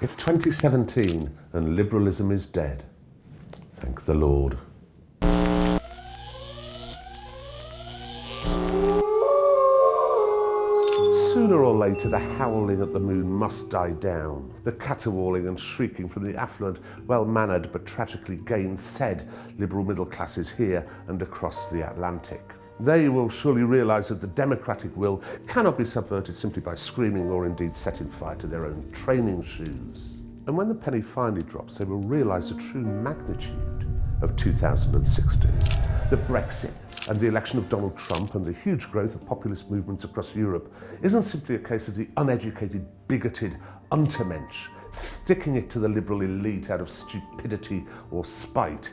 It's 2017 and liberalism is dead. Thank the Lord. Sooner or later, the howling at the moon must die down. The caterwauling and shrieking from the affluent, well-mannered but tragically gainsaid liberal middle classes here and across the Atlantic. They will surely realise that the democratic will cannot be subverted simply by screaming or indeed setting fire to their own training shoes. And when the penny finally drops, they will realise the true magnitude of 2016. The Brexit and the election of Donald Trump and the huge growth of populist movements across Europe isn't simply a case of the uneducated, bigoted Untermensch sticking it to the liberal elite out of stupidity or spite.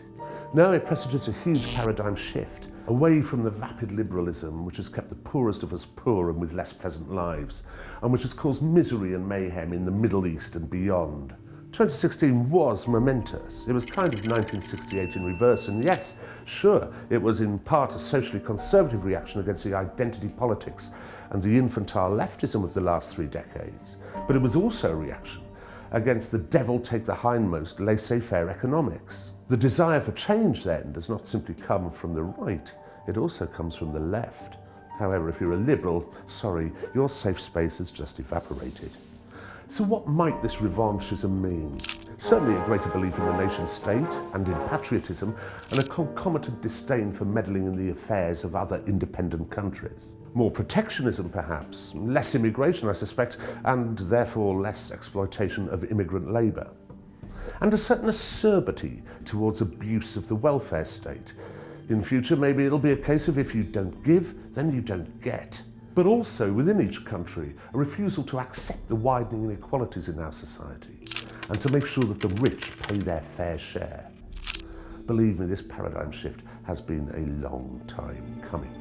No, it presages a huge paradigm shift away from the vapid liberalism which has kept the poorest of us poor and with less pleasant lives, and which has caused misery and mayhem in the Middle East and beyond. 2016 was momentous. It was kind of 1968 in reverse, and yes, sure, it was in part a socially conservative reaction against the identity politics and the infantile leftism of the last 3 decades. But it was also a reaction against the devil take the hindmost laissez-faire economics. The desire for change then does not simply come from the right, it also comes from the left. However, if you're a liberal, sorry, your safe space has just evaporated. So what might this revanchism mean? Certainly a greater belief in the nation state and in patriotism, and a concomitant disdain for meddling in the affairs of other independent countries. More protectionism perhaps, less immigration I suspect, and therefore less exploitation of immigrant labour. And a certain acerbity towards abuse of the welfare state. In future maybe it'll be a case of if you don't give, then you don't get. But also within each country, a refusal to accept the widening inequalities in our society and to make sure that the rich pay their fair share. Believe me, this paradigm shift has been a long time coming.